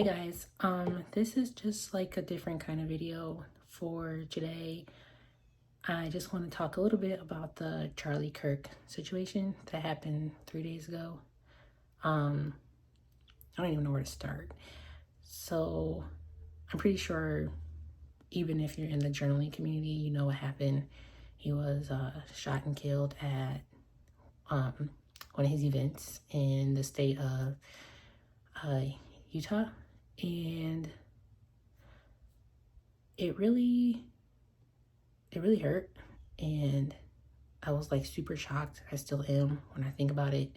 Hi guys, this is just like a different kind of video for today. I just want to talk a little bit about the Charlie Kirk situation that happened 3 days ago. I don't even know where to start. So I'm pretty sure even if you're in the journaling community, you know what happened. He was shot and killed at one of his events in the state of Utah, and it really hurt, and I was like super shocked. I still am when I think about it.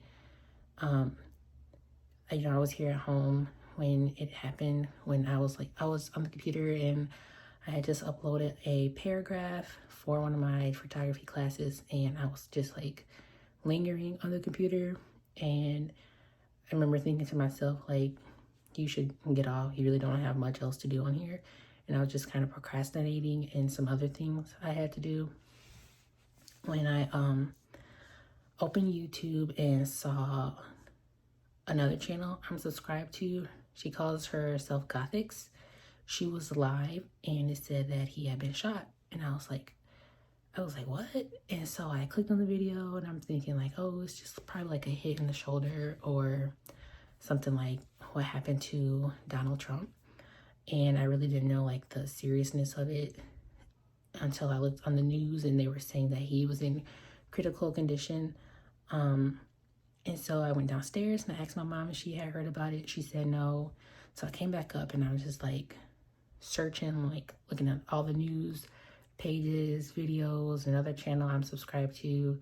I was here at home when it happened, when I was on the computer and I had just uploaded a paragraph for one of my photography classes, and I was just like lingering on the computer, and I remember thinking to myself, like, you should get off. You really don't have much else to do on here. And I was just kind of procrastinating and some other things I had to do. When I opened YouTube and saw another channel I'm subscribed to, she calls herself Gothics. She was live and it said that he had been shot. And I was like, what? And so I clicked on the video and I'm thinking like, oh, it's just probably like a hit in the shoulder or something like what happened to Donald Trump. And I really didn't know like the seriousness of it until I looked on the news and they were saying that he was in critical condition. And so I went downstairs and I asked my mom if she had heard about it. She said no. So I came back up and I was just like searching, like looking at all the news pages, videos, another channel I'm subscribed to,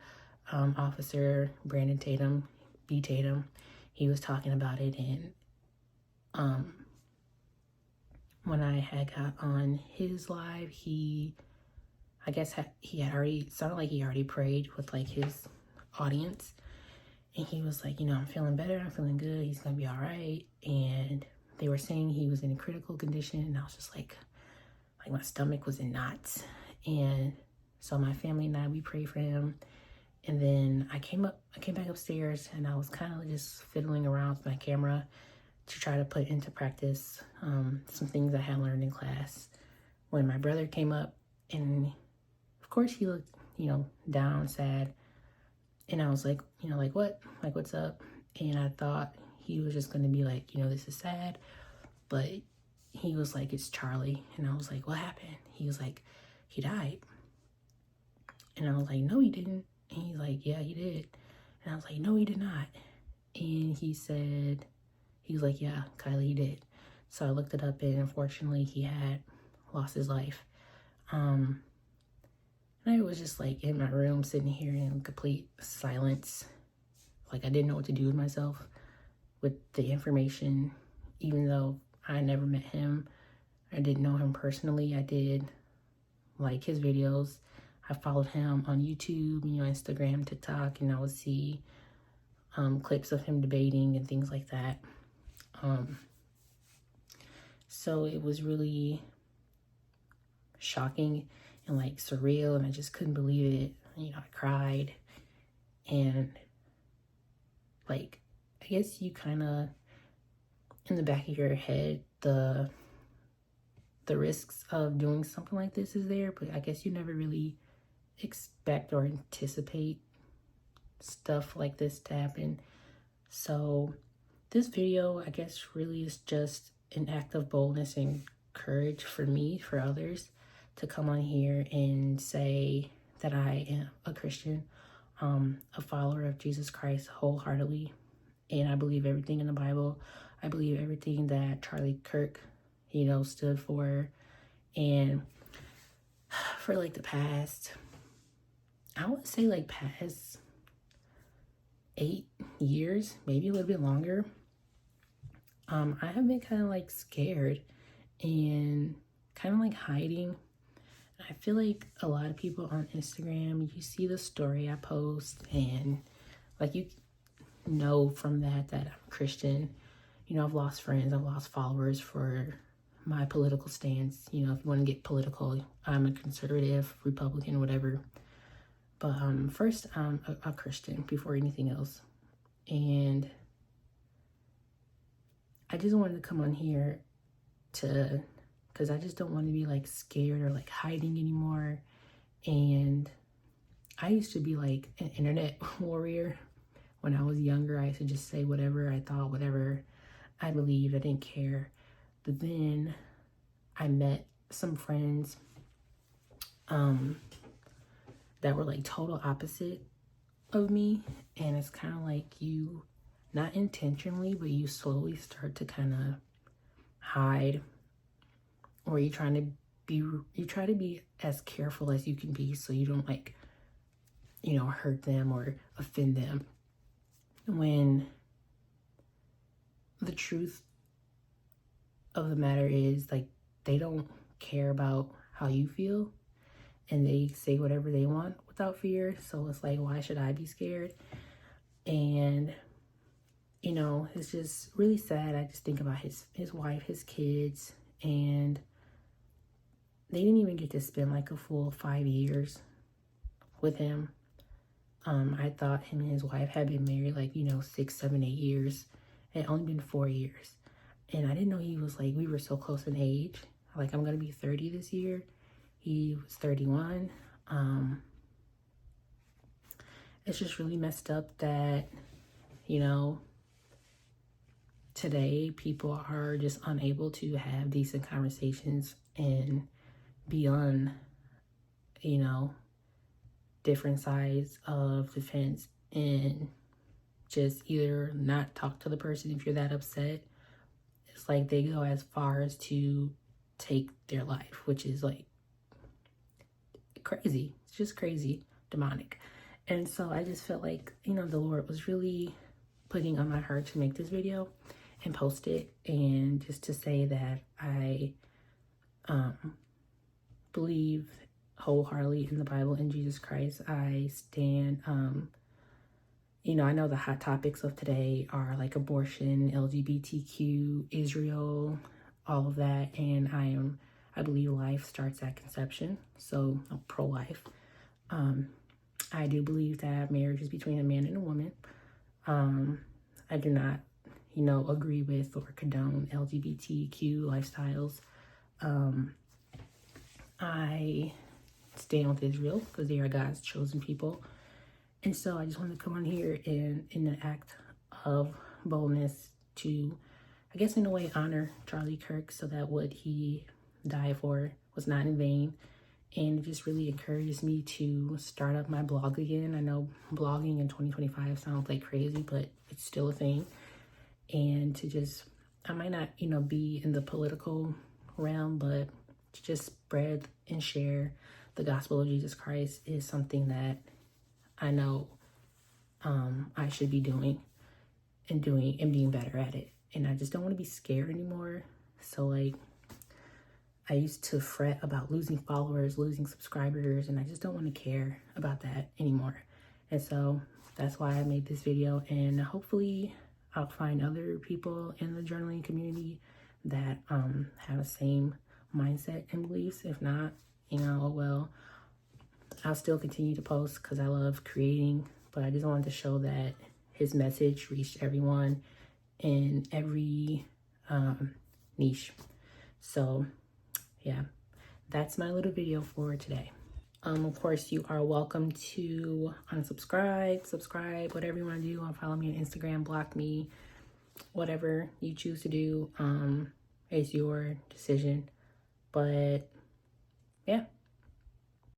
Officer Brandon Tatum, B. Tatum. He was talking about it, and when I had got on his live, he had already, sounded like he already prayed with like his audience, and he was like, I'm feeling better, I'm feeling good, he's gonna be all right. And they were saying he was in a critical condition, and I was just like my stomach was in knots. And so my family and I, we prayed for him. And then I came back upstairs and I was kind of just fiddling around with my camera to try to put into practice some things I had learned in class. When my brother came up, and of course he looked, down, sad. And I was like, what? Like, what's up? And I thought he was just going to be like, this is sad. But he was like, it's Charlie. And I was like, what happened? He was like, he died. And I was like, no, he didn't. And he's like, yeah, he did. And I was like, no, he did not. And he was like, yeah, Kylie, he did. So I looked it up, and unfortunately he had lost his life. And I was just like in my room sitting here in complete silence. Like I didn't know what to do with myself with the information, even though I never met him. I didn't know him personally. I did like his videos. I followed him on YouTube, Instagram, TikTok, and I would see clips of him debating and things like that. So it was really shocking and like surreal, and I just couldn't believe it. I cried, and like, I guess you kind of, in the back of your head, the risks of doing something like this is there, but I guess you never really expect or anticipate stuff like this to happen. So this video, I guess, really is just an act of boldness and courage for me, for others, to come on here and say that I am a Christian, a follower of Jesus Christ wholeheartedly, and I believe everything in the Bible. I believe everything that Charlie Kirk stood for. And for like the past, I would say like past 8 years, maybe a little bit longer, I have been kind of like scared and kind of like hiding. I feel like a lot of people on Instagram, you see the story I post, and like you know from that I'm Christian. I've lost friends, I've lost followers for my political stance. If you want to get political, I'm a conservative, Republican, whatever. But first, I'm a Christian before anything else. And I just wanted to come on here because I just don't want to be like scared or like hiding anymore. And I used to be like an internet warrior when I was younger. I used to just say whatever I thought, whatever I believed. I didn't care. But then I met some friends that were like total opposite of me. And it's kind of like you, not intentionally, but you slowly start to kind of hide, or you try to be as careful as you can be so you don't like, you know, hurt them or offend them, when the truth of the matter is like they don't care about how you feel, and they say whatever they want without fear. So it's like, why should I be scared? And you know, it's just really sad. I just think about his wife, his kids, and they didn't even get to spend like a full 5 years with him. I thought him and his wife had been married like, you know, 6, 7, 8 years. It had only been 4 years. And I didn't know he was like, we were so close in age. Like, I'm going to be 30 this year. He was 31. It's just really messed up that, you know, today people are just unable to have decent conversations and be on, you know, different sides of the fence, and just either not talk to the person if you're that upset. It's like they go as far as to take their life, which is like crazy. It's just crazy, demonic. And so I just felt like, you know, the Lord was really putting on my heart to make this video and post it, and just to say that I believe wholeheartedly in the Bible and Jesus Christ. I stand, you know, I know the hot topics of today are like abortion, LGBTQ, Israel, all of that. And I believe life starts at conception. So I'm pro-life. I do believe that marriage is between a man and a woman. I do not, you know, agree with or condone LGBTQ lifestyles. I stand with Israel because they are God's chosen people. And so I just wanted to come on here and in an act of boldness to, I guess in a way, honor Charlie Kirk, so that what he died for was not in vain. And it just really encourages me to start up my blog again. I know blogging in 2025 sounds like crazy, but it's still a thing. And to just, I might not, you know, be in the political realm, but to just spread and share the gospel of Jesus Christ is something that I know I should be doing and being better at it. And I just don't want to be scared anymore. So like, I used to fret about losing followers, losing subscribers, and I just don't want to care about that anymore. And so that's why I made this video, and hopefully I'll find other people in the journaling community that have the same mindset and beliefs. If not, you know, well, I'll still continue to post because I love creating, but I just wanted to show that his message reached everyone in every niche. So yeah, that's my little video for today. Of course, you are welcome to unsubscribe, subscribe, whatever you want to do. Follow me on Instagram, block me, whatever you choose to do. It's your decision. But yeah.